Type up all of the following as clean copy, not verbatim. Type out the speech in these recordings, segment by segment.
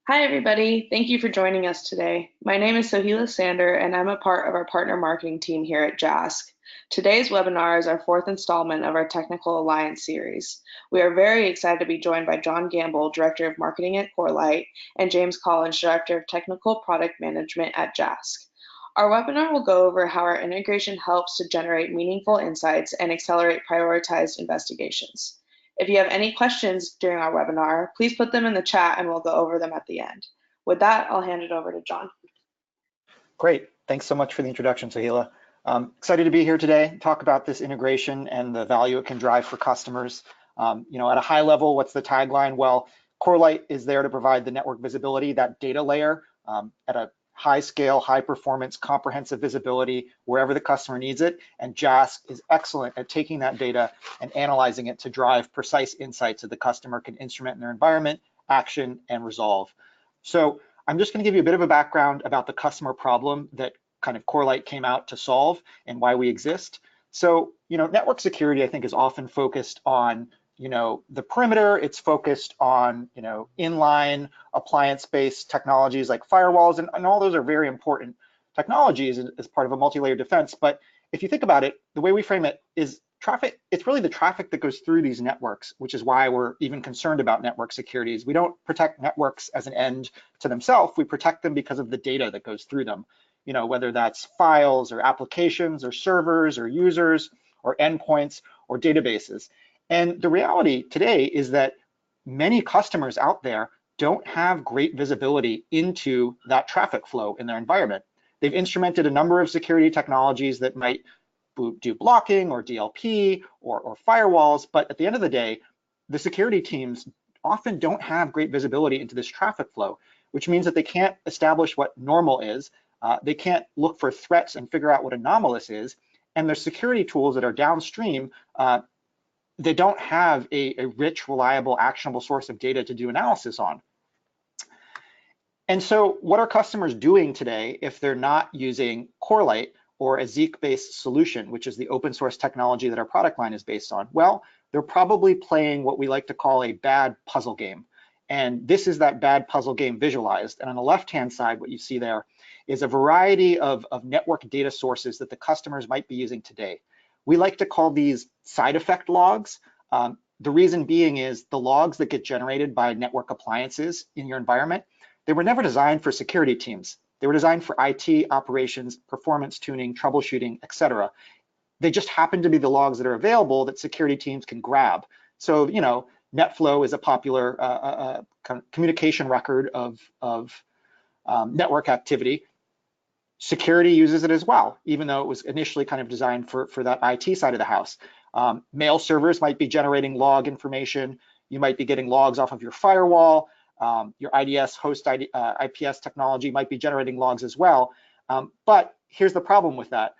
Hi, everybody. Thank you for joining us today. My name is Sohila Sander, and I'm a part of our partner marketing team here at JASK. Today's webinar is our fourth installment of our Technical Alliance series. We are very excited to be joined by John Gamble, Director of Marketing at Corelight, and James Collins, Director of Technical Product Management at JASK. Our webinar will go over how our integration helps to generate meaningful insights and accelerate prioritized investigations. If you have any questions during our webinar, please put them in the chat and we'll go over them at the end. With that, I'll hand it over to John. Great. Thanks so much for the introduction, Sahila. Excited to be here today, talk about this integration and the value it can drive for customers. At a high level, what's the tagline? Well, Corelight is there to provide the network visibility, that data layer, at a high scale, high performance, comprehensive visibility wherever the customer needs it. And JASK is excellent at taking that data and analyzing it to drive precise insights that the customer can instrument in their environment, action, and resolve. So I'm just going to give you a bit of a background about the customer problem that kind of Corelight came out to solve and why we exist. So, network security, I think, is often focused on the perimeter. It's focused on, inline appliance-based technologies like firewalls, and all those are very important technologies as part of a multi-layer defense. But if you think about it, the way we frame it is traffic. It's really the traffic that goes through these networks, which is why we're even concerned about network securities. We don't protect networks as an end to themselves. We protect them because of the data that goes through them, whether that's files or applications or servers or users or endpoints or databases. And the reality today is that many customers out there don't have great visibility into that traffic flow in their environment. They've instrumented a number of security technologies that might do blocking or DLP or firewalls, but at the end of the day, the security teams often don't have great visibility into this traffic flow, which means that they can't establish what normal is. They can't look for threats and figure out what anomalous is. And their security tools that are downstream, they don't have a rich, reliable, actionable source of data to do analysis on. And so what are customers doing today if they're not using Corelight or a Zeek-based solution, which is the open source technology that our product line is based on? Well, they're probably playing what we like to call a bad puzzle game. And this is that bad puzzle game visualized. And on the left-hand side, what you see there is a variety of network data sources that the customers might be using today. We like to call these side effect logs. The reason being is the logs that get generated by network appliances in your environment, they were never designed for security teams. They were designed for IT operations, performance tuning, troubleshooting, etc. They just happen to be the logs that are available that security teams can grab. So, NetFlow is a popular communication record of network activity. Security uses it as well, even though it was initially kind of designed for that IT side of the house. Mail servers might be generating log information. You might be getting logs off of your firewall. Your IDS host IPS technology might be generating logs as well. But here's the problem with that.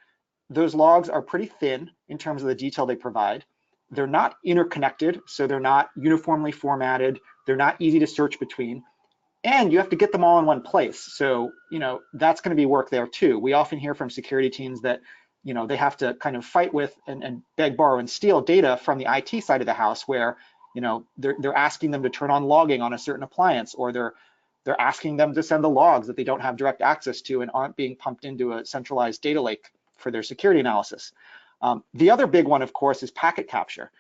Those logs are pretty thin in terms of the detail they provide. They're not interconnected, so they're not uniformly formatted. They're not easy to search between. And you have to get them all in one place. So, that's going to be work there too. We often hear from security teams that, they have to kind of fight with and beg, borrow, and steal data from the IT side of the house where, they're asking them to turn on logging on a certain appliance, or they're asking them to send the logs that they don't have direct access to and aren't being pumped into a centralized data lake for their security analysis. The other big one, of course, is packet capture,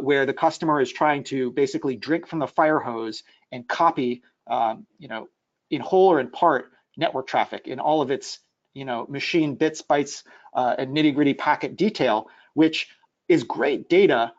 where the customer is trying to basically drink from the fire hose and copy in whole or in part, network traffic in all of its, machine bits, bytes, and nitty-gritty packet detail, which is great data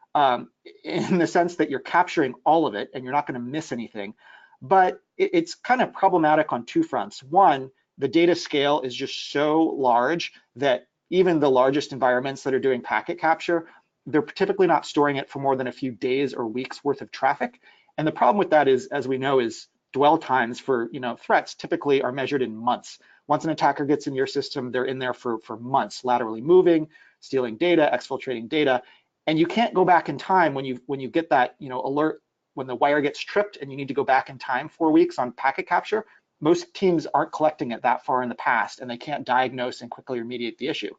in the sense that you're capturing all of it and you're not going to miss anything. But it's kind of problematic on two fronts. One, the data scale is just so large that even the largest environments that are doing packet capture, they're typically not storing it for more than a few days or weeks worth of traffic. And the problem with that is, as we know, is dwell times for threats typically are measured in months. Once an attacker gets in your system, they're in there for months, laterally moving, stealing data, exfiltrating data, and you can't go back in time when you get that alert when the wire gets tripped and you need to go back in time 4 weeks on packet capture. Most teams aren't collecting it that far in the past, and they can't diagnose and quickly remediate the issue.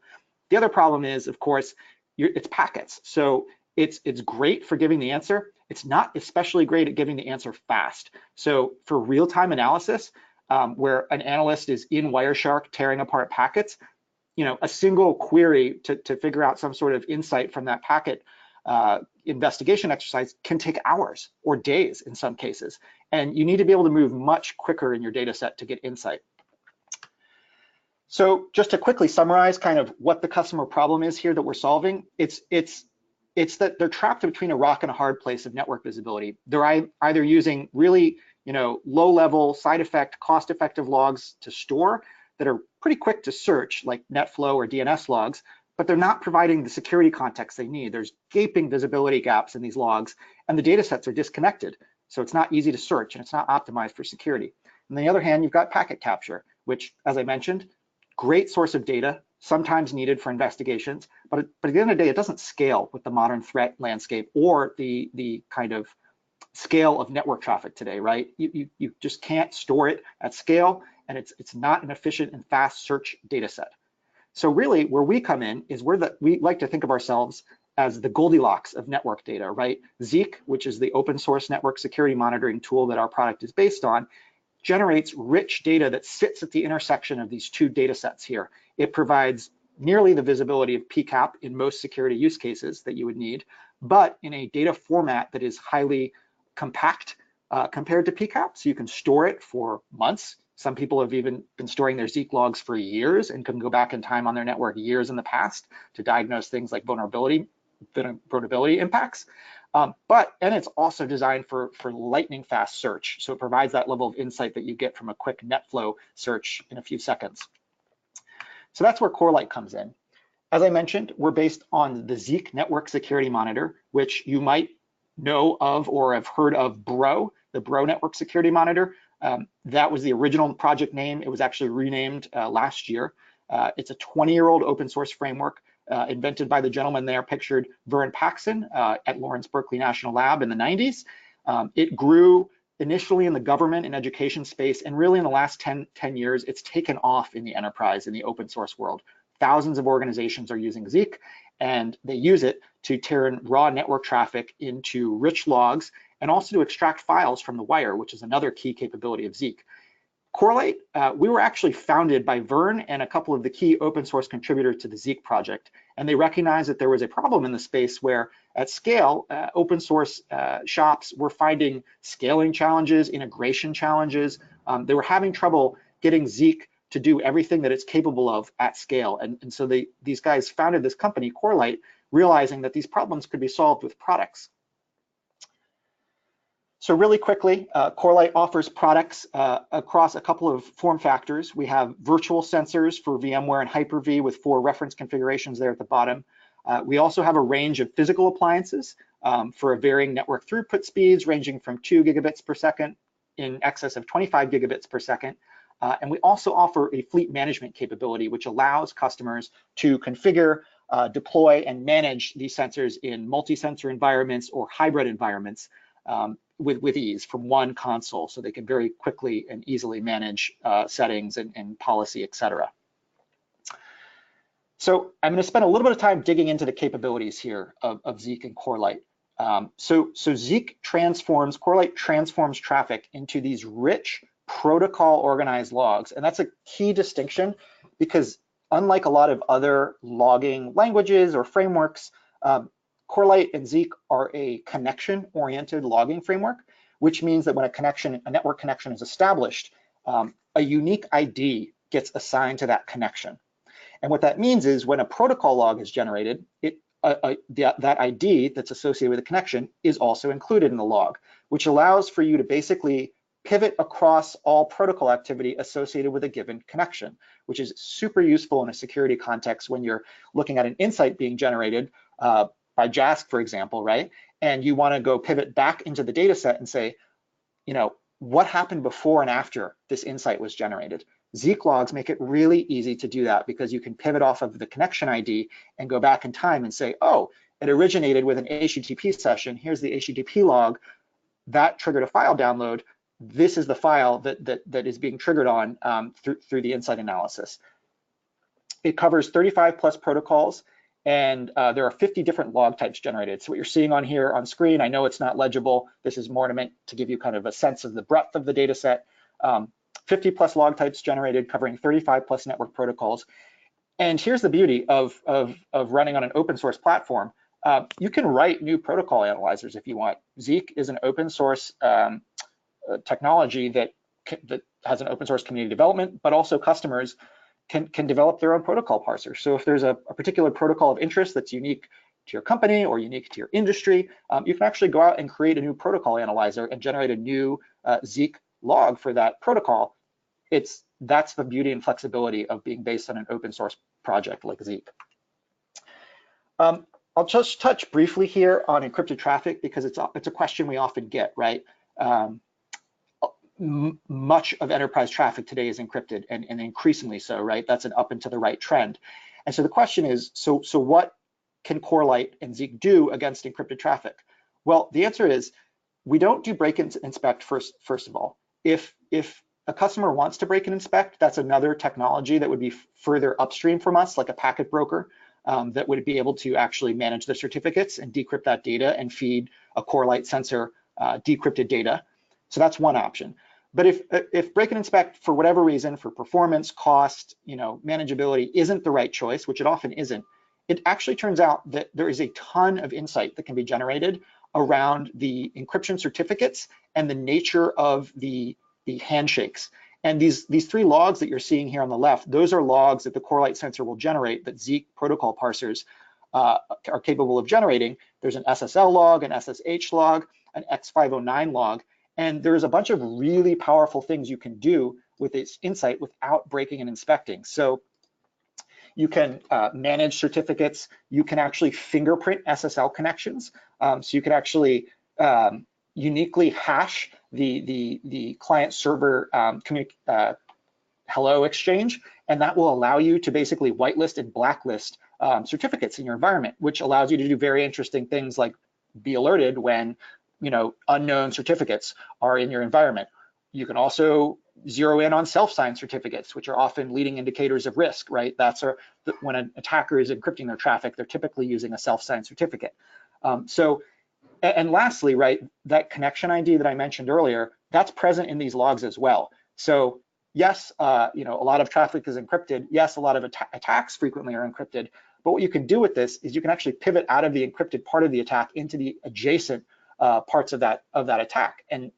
The other problem is, of course, it's packets. So it's great for giving the answer. It's not especially great at giving the answer fast. So for real-time analysis, where an analyst is in Wireshark tearing apart packets, a single query to figure out some sort of insight from that packet investigation exercise can take hours or days in some cases. And you need to be able to move much quicker in your data set to get insight. So just to quickly summarize kind of what the customer problem is here that we're solving, it's that they're trapped between a rock and a hard place of network visibility. They're either using really low-level, side effect, cost-effective logs to store that are pretty quick to search, like NetFlow or DNS logs, but they're not providing the security context they need. There's gaping visibility gaps in these logs, and the data sets are disconnected. So it's not easy to search, and it's not optimized for security. On the other hand, you've got packet capture, which, as I mentioned, great source of data, sometimes needed for investigations, but at the end of the day, it doesn't scale with the modern threat landscape or the kind of scale of network traffic today, right? You just can't store it at scale, and it's not an efficient and fast search data set. So really, where we come in is we like to think of ourselves as the Goldilocks of network data, right? Zeek, which is the open source network security monitoring tool that our product is based on, generates rich data that sits at the intersection of these two data sets here. It provides nearly the visibility of PCAP in most security use cases that you would need, but in a data format that is highly compact compared to PCAP, so you can store it for months. Some people have even been storing their Zeek logs for years and can go back in time on their network years in the past to diagnose things like vulnerability impacts. And it's also designed for lightning fast search. So it provides that level of insight that you get from a quick NetFlow search in a few seconds. So that's where Corelight comes in. As I mentioned, we're based on the Zeek Network Security Monitor, which you might know of or have heard of Bro, the Bro Network Security Monitor. That was the original project name. It was actually renamed last year. It's a 20-year-old open source framework invented by the gentleman there pictured, Vern Paxson, at Lawrence Berkeley National Lab in the 90s. It grew initially in the government and education space, and really in the last 10 years, it's taken off in the enterprise, in the open source world. Thousands of organizations are using Zeek, and they use it to turn raw network traffic into rich logs and also to extract files from the wire, which is another key capability of Zeek. Corelight, we were actually founded by Vern and a couple of the key open source contributors to the Zeek project, and they recognized that there was a problem in the space where at scale, open source shops were finding scaling challenges, integration challenges. They were having trouble getting Zeek to do everything that it's capable of at scale. And so these guys founded this company, Corelight, realizing that these problems could be solved with products. So really quickly, Corelight offers products across a couple of form factors. We have virtual sensors for VMware and Hyper-V with 4 reference configurations there at the bottom. We also have a range of physical appliances for a varying network throughput speeds ranging from 2 gigabits per second in excess of 25 gigabits per second. And we also offer a fleet management capability, which allows customers to configure, deploy, and manage these sensors in multi-sensor environments or hybrid environments with ease from one console, so they can very quickly and easily manage settings and policy, et cetera. So I'm going to spend a little bit of time digging into the capabilities here of Zeek and Corelight. So Corelight transforms traffic into these rich protocol organized logs. And that's a key distinction because unlike a lot of other logging languages or frameworks, Corelight and Zeek are a connection-oriented logging framework, which means that when a network connection is established, a unique ID gets assigned to that connection. And what that means is when a protocol log is generated, that ID that's associated with the connection is also included in the log, which allows for you to basically pivot across all protocol activity associated with a given connection, which is super useful in a security context when you're looking at an insight being generated by JASK, for example, right? And you want to go pivot back into the data set and say, what happened before and after this insight was generated? Zeek logs make it really easy to do that because you can pivot off of the connection ID and go back in time and say, oh, it originated with an HTTP session. Here's the HTTP log that triggered a file download. This is the file that is being triggered on through the insight analysis. It covers 35 plus protocols, and there are 50 different log types generated. So what you're seeing on here on screen, I know it's not legible. This is more meant to give you kind of a sense of the breadth of the data set. 50 plus log types generated covering 35 plus network protocols. And here's the beauty of running on an open source platform. You can write new protocol analyzers if you want. Zeek is an open source technology that has an open source community development, but also customers can develop their own protocol parser. So if there's a particular protocol of interest that's unique to your company or unique to your industry, you can actually go out and create a new protocol analyzer and generate a new Zeek log for that protocol. That's the beauty and flexibility of being based on an open source project like Zeek. I'll just touch briefly here on encrypted traffic because it's a question we often get, right? Much of enterprise traffic today is encrypted and increasingly so, right? That's an up and to the right trend. And so the question is, so what can Corelight and Zeke do against encrypted traffic? Well, the answer is we don't do break and inspect first of all. If a customer wants to break and inspect, that's another technology that would be further upstream from us, like a packet broker that would be able to actually manage the certificates and decrypt that data and feed a Corelight sensor decrypted data. So that's one option. But if break and inspect for whatever reason, for performance, cost, manageability isn't the right choice, which it often isn't, it actually turns out that there is a ton of insight that can be generated around the encryption certificates and the nature of the handshakes. And these three logs that you're seeing here on the left, those are logs that the Corelight sensor will generate that Zeek protocol parsers are capable of generating. There's an SSL log, an SSH log, an X509 log, and there's a bunch of really powerful things you can do with this insight without breaking and inspecting. So you can manage certificates. You can actually fingerprint SSL connections. So you can actually uniquely hash the client server hello exchange, and that will allow you to basically whitelist and blacklist certificates in your environment, which allows you to do very interesting things like be alerted when unknown certificates are in your environment. You can also zero in on self-signed certificates, which are often leading indicators of risk, right? When an attacker is encrypting their traffic, they're typically using a self-signed certificate. And lastly, right, that connection ID that I mentioned earlier, that's present in these logs as well. So yes, a lot of traffic is encrypted. Yes, a lot of attacks frequently are encrypted. But what you can do with this is you can actually pivot out of the encrypted part of the attack into the adjacent parts of that attack. And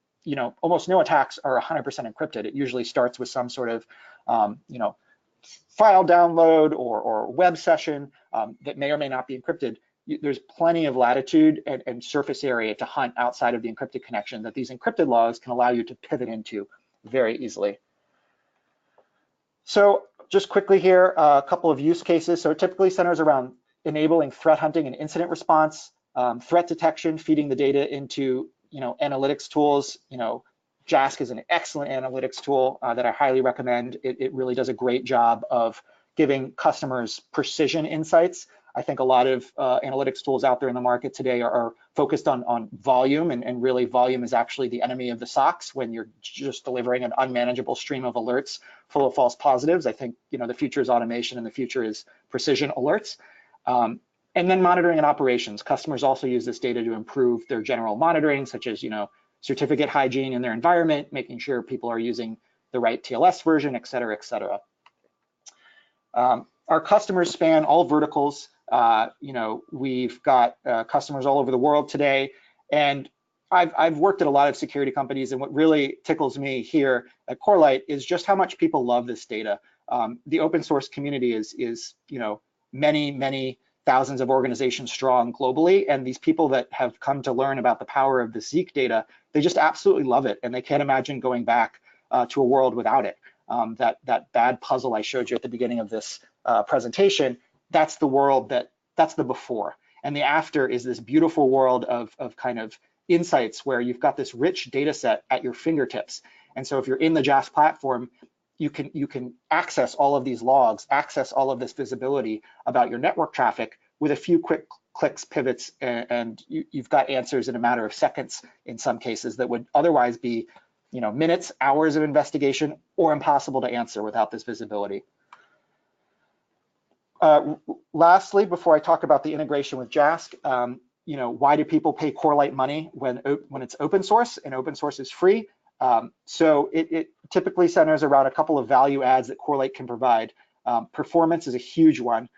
almost no attacks are 100% encrypted. It usually starts with some sort of file download or web session that may or may not be encrypted. There's plenty of latitude and surface area to hunt outside of the encrypted connection that these encrypted logs can allow you to pivot into very easily. So just quickly here, a couple of use cases. So it typically centers around enabling threat hunting and incident response, threat detection, feeding the data into analytics tools. JASK is an excellent analytics tool that I highly recommend. It really does a great job of giving customers precision insights. I think a lot of analytics tools out there in the market today are focused on volume, and really volume is actually the enemy of the SOCs when you're just delivering an unmanageable stream of alerts full of false positives. I think the future is automation and the future is precision alerts. And then monitoring and operations. Customers also use this data to improve their general monitoring, such as certificate hygiene in their environment, making sure people are using the right TLS version, et cetera, et cetera. Our customers span all verticals. We've got customers all over the world today, and I've worked at a lot of security companies, and what really tickles me here at Corelight is just how much people love this data. The open source community is many thousands of organizations strong globally, and these people that have come to learn about the power of the Zeek data, they just absolutely love it, and they can't imagine going back to a world without it. That bad puzzle I showed you at the beginning of this presentation, that's the world that's the before. And the after is this beautiful world of kind of insights where you've got this rich data set at your fingertips. And so if you're in the JASK platform, you can access all of these logs, access all of this visibility about your network traffic with a few quick clicks, pivots, and you've got answers in a matter of seconds in some cases that would otherwise be minutes, hours of investigation, or impossible to answer without this visibility. Lastly, before I talk about the integration with JASK, why do people pay Corelight money when it's open source and open source is free? So it typically centers around a couple of value adds that Corelight can provide. Performance is a huge one.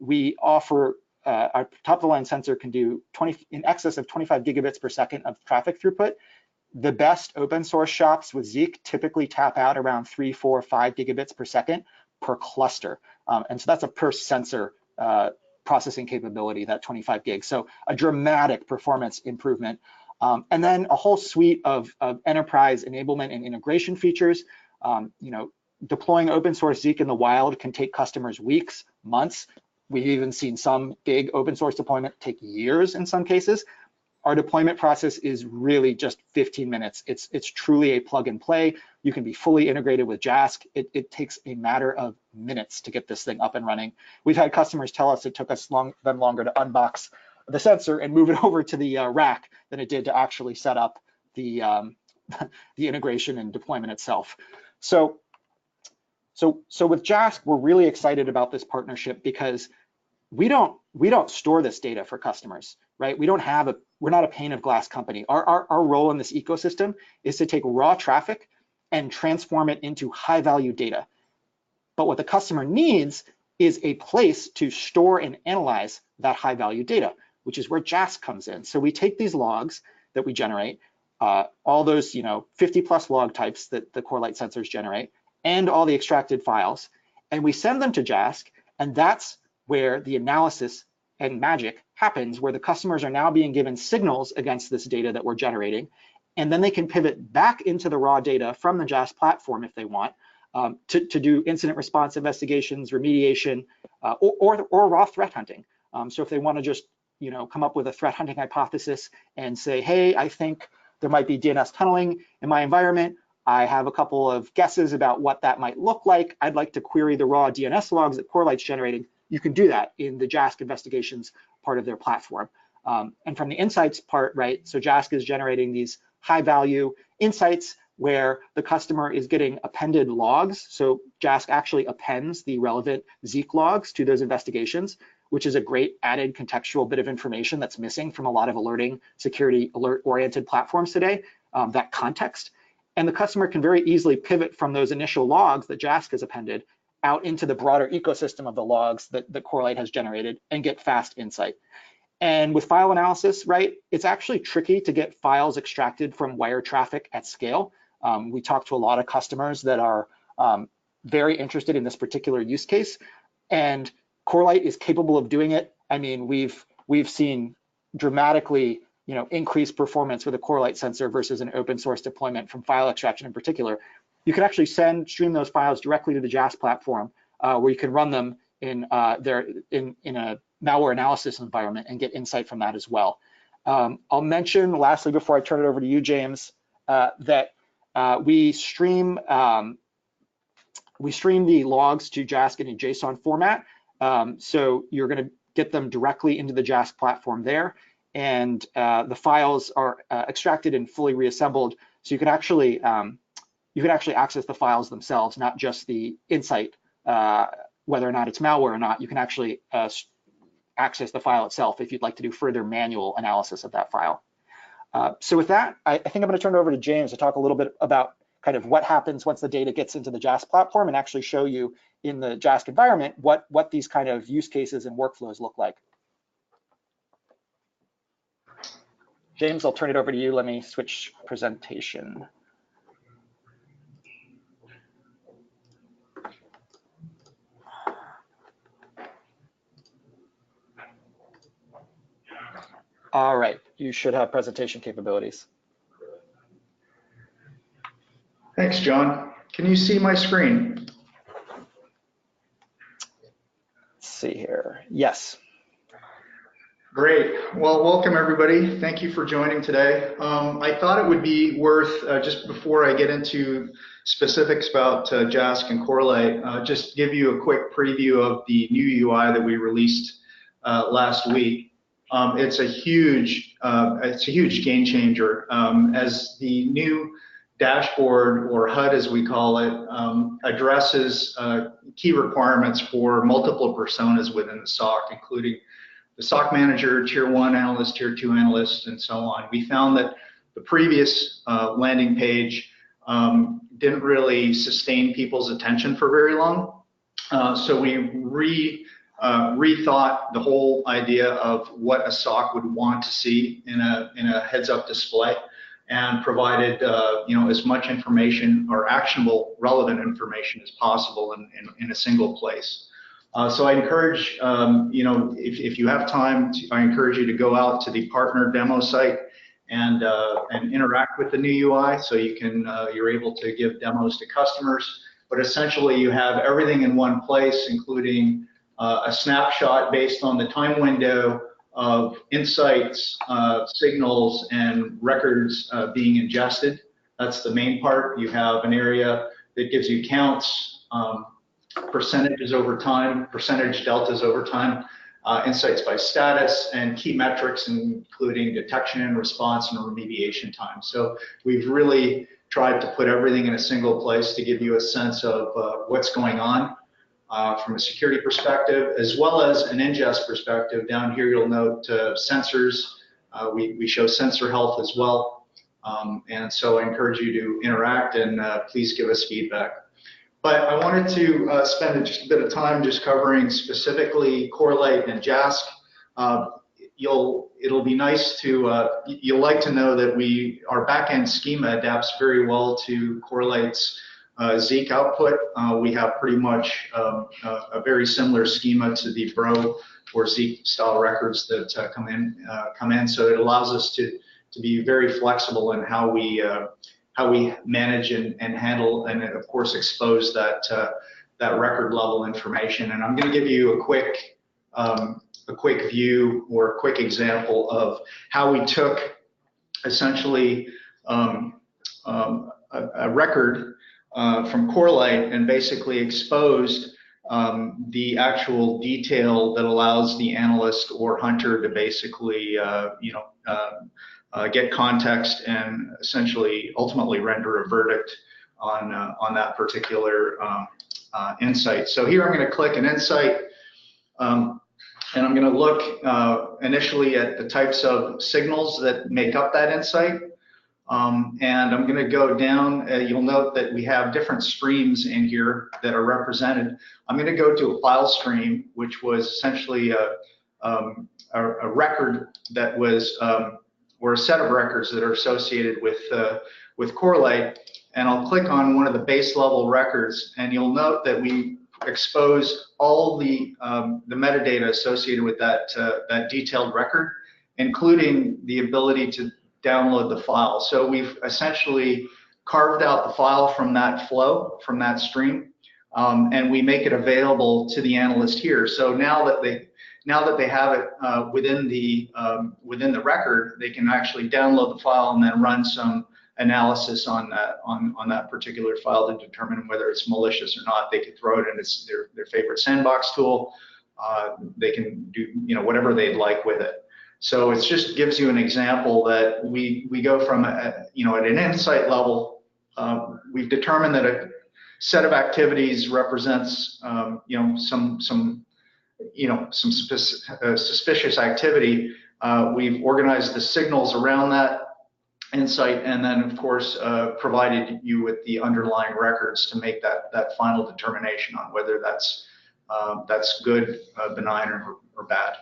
We offer our top-of-the-line sensor can do in excess of 25 gigabits per second of traffic throughput. The best open source shops with Zeek typically tap out around 3, 4, 5 gigabits per second per cluster. And so that's a per sensor processing capability, that 25 gigs. So a dramatic performance improvement. And then a whole suite of enterprise enablement and integration features. Deploying open source Zeek in the wild can take customers weeks, months. We've even seen some big open source deployment take years in some cases. Our deployment process is really just 15 minutes. It's truly a plug and play. You can be fully integrated with JASK. It takes a matter of minutes to get this thing up and running. We've had customers tell us it took us them longer to unbox the sensor and move it over to the rack than it did to actually set up the integration and deployment itself. So with JASK, we're really excited about this partnership because we don't store this data for customers, right? We're not a pane of glass company. Our role in this ecosystem is to take raw traffic and transform it into high value data. But what the customer needs is a place to store and analyze that high value data, which is where JASK comes in. So we take these logs that we generate, all those 50 plus log types that the Corelight sensors generate, and all the extracted files, and we send them to JASK, and that's where the analysis and magic happens, where the customers are now being given signals against this data that we're generating, and then they can pivot back into the raw data from the JASK platform if they want to do incident response investigations, remediation, or raw threat hunting. So if they want to just come up with a threat hunting hypothesis and say, hey, I think there might be DNS tunneling in my environment. I have a couple of guesses about what that might look like. I'd like to query the raw DNS logs that Corelight's generating. You can do that in the JASK investigations part of their platform. And from the insights part, right, so JASK is generating these high value insights where the customer is getting appended logs. So JASK actually appends the relevant Zeek logs to those investigations, which is a great added contextual bit of information that's missing from a lot of alerting, security alert-oriented platforms today, that context. And the customer can very easily pivot from those initial logs that JASK has appended out into the broader ecosystem of the logs that Corelight has generated and get fast insight. And with file analysis, right, it's actually tricky to get files extracted from wire traffic at scale. We talk to a lot of customers that are very interested in this particular use case, and Corelight is capable of doing it. I mean, we've seen dramatically increased performance with a Corelight sensor versus an open source deployment from file extraction in particular. You can actually stream those files directly to the JASK platform, where you can run them in a malware analysis environment and get insight from that as well. I'll mention lastly, before I turn it over to you, James, that we stream the logs to JASK in a JSON format. So you're going to get them directly into the JASK platform there, and the files are extracted and fully reassembled. So you can actually access the files themselves, not just the insight, whether or not it's malware or not. You can actually access the file itself if you'd like to do further manual analysis of that file. So with that, I think I'm going to turn it over to James to talk a little bit about kind of what happens once the data gets into the JASK platform and actually show you in the JASK environment what these kind of use cases and workflows look like. James, I'll turn it over to you. Let me switch presentation. All right, you should have presentation capabilities. Thanks, John. Can you see my screen? Let's see here. Yes. Great. Well, welcome everybody. Thank you for joining today. I thought it would be worth, just before I get into specifics about JASK and Corelight, just give you a quick preview of the new UI that we released last week. It's a huge game changer. As the new dashboard, or HUD as we call it, addresses key requirements for multiple personas within the SOC, including the SOC manager, tier 1 analyst, tier 2 analyst, and so on. We found that the previous landing page didn't really sustain people's attention for very long. So we rethought the whole idea of what a SOC would want to see in a heads-up display, and provided as much information or actionable, relevant information as possible in a single place. So I encourage, if you have time, I encourage you to go out to the partner demo site and interact with the new UI, so you're able to give demos to customers. But essentially, you have everything in one place, including a snapshot based on the time window of insights, signals, and records being ingested. That's the main part. You have an area that gives you counts, percentages over time, percentage deltas over time, insights by status, and key metrics, including detection and response and remediation time. So we've really tried to put everything in a single place to give you a sense of what's going on from a security perspective, as well as an ingest perspective. Down here, you'll note sensors. We show sensor health as well. And so I encourage you to interact, and please give us feedback. But I wanted to spend just a bit of time just covering specifically Corelight and Jasc. It'll be nice to, you'll like to know that our backend schema adapts very well to Corelight's Zeek output. We have pretty much a very similar schema to the Bro or Zeek style records that come in. So it allows us to be very flexible in how we manage and handle and of course expose that record level information. And I'm going to give you a quick view or a quick example of how we took essentially a record from Corelight and basically exposed the actual detail that allows the analyst or hunter to basically get context and essentially ultimately render a verdict on that particular insight. So here I'm going to click an insight, and I'm going to look initially at the types of signals that make up that insight. And I'm going to go down. You'll note that we have different streams in here that are represented. I'm going to go to a file stream, which was essentially a record that was, or a set of records that are associated with Corelight. And I'll click on one of the base level records, and you'll note that we expose all the metadata associated with that detailed record, including the ability to download the file. So we've essentially carved out the file from that flow, from that stream, and we make it available to the analyst here. So now that they have it within the record, they can actually download the file and then run some analysis on that particular file to determine whether it's malicious or not. They can throw it in their favorite sandbox tool. They can do whatever they'd like with it. So it just gives you an example that we go from at an insight level. We've determined that a set of activities represents some suspicious activity. We've organized the signals around that insight, and then of course provided you with the underlying records to make that final determination on whether that's good, benign, or bad.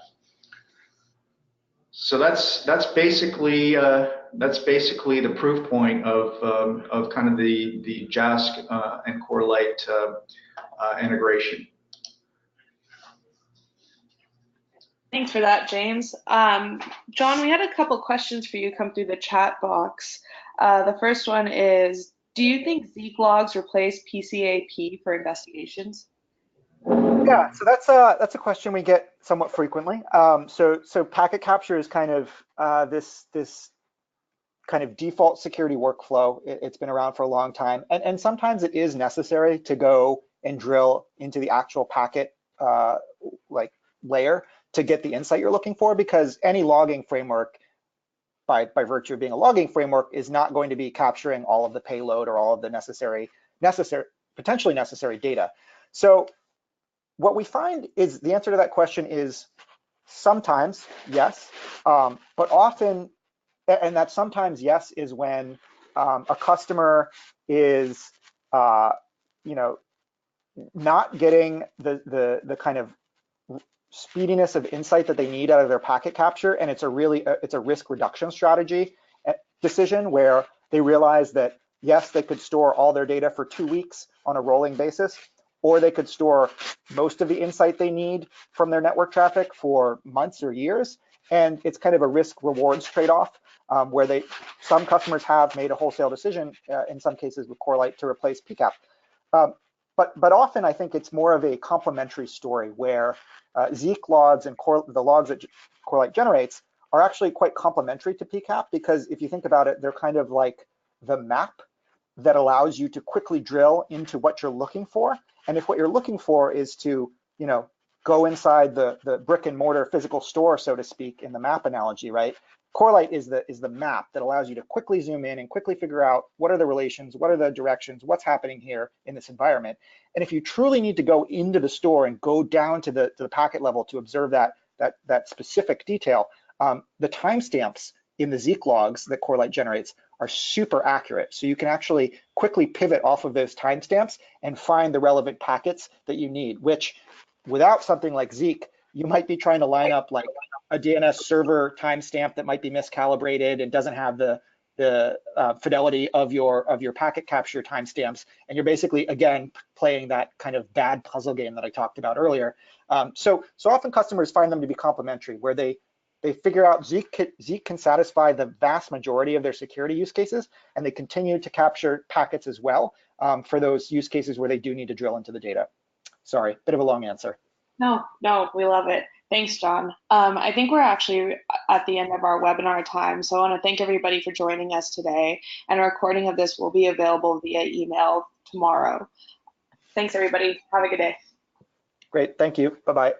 So that's basically the proof point of kind of the JASK and Corelight integration. Thanks for that, James. John, we had a couple questions for you come through the chat box. The first one is, do you think Zeek logs replace PCAP for investigations? Yeah, so that's a question we get somewhat frequently. So packet capture is kind of this kind of default security workflow. It's been around for a long time, and sometimes it is necessary to go and drill into the actual packet layer to get the insight you're looking for, because any logging framework by virtue of being a logging framework, is not going to be capturing all of the payload or all of the potentially necessary data. So what we find is the answer to that question is sometimes yes, but often, and that sometimes yes is when a customer is, you know, not getting the kind of speediness of insight that they need out of their packet capture, and it's a risk reduction strategy decision where they realize that yes, they could store all their data for 2 weeks on a rolling basis, or they could store most of the insight they need from their network traffic for months or years, and it's kind of a risk rewards trade-off where some customers have made a wholesale decision in some cases with Corelight to replace PCAP. But often I think it's more of a complementary story where Zeek logs and the logs that Corelight generates are actually quite complementary to PCAP, because if you think about it, they're kind of like the map that allows you to quickly drill into what you're looking for. And if what you're looking for is to, you know, go inside the brick and mortar physical store, so to speak, in the map analogy, right? Corelight is the map that allows you to quickly zoom in and quickly figure out what are the relations, what are the directions, what's happening here in this environment. And if you truly need to go into the store and go down to the packet level to observe that specific detail, the timestamps in the Zeek logs that Corelight generates are super accurate. So you can actually quickly pivot off of those timestamps and find the relevant packets that you need, which without something like Zeek, you might be trying to line up like a DNS server timestamp that might be miscalibrated and doesn't have the fidelity of your packet capture timestamps, and you're basically again playing that kind of bad puzzle game that I talked about earlier. So often customers find them to be complementary, where they figure out Zeek can satisfy the vast majority of their security use cases, and they continue to capture packets as well for those use cases where they do need to drill into the data. Sorry, bit of a long answer. No, we love it. Thanks, John. I think we're actually at the end of our webinar time, so I want to thank everybody for joining us today, and a recording of this will be available via email tomorrow. Thanks, everybody. Have a good day. Great, thank you. Bye-bye.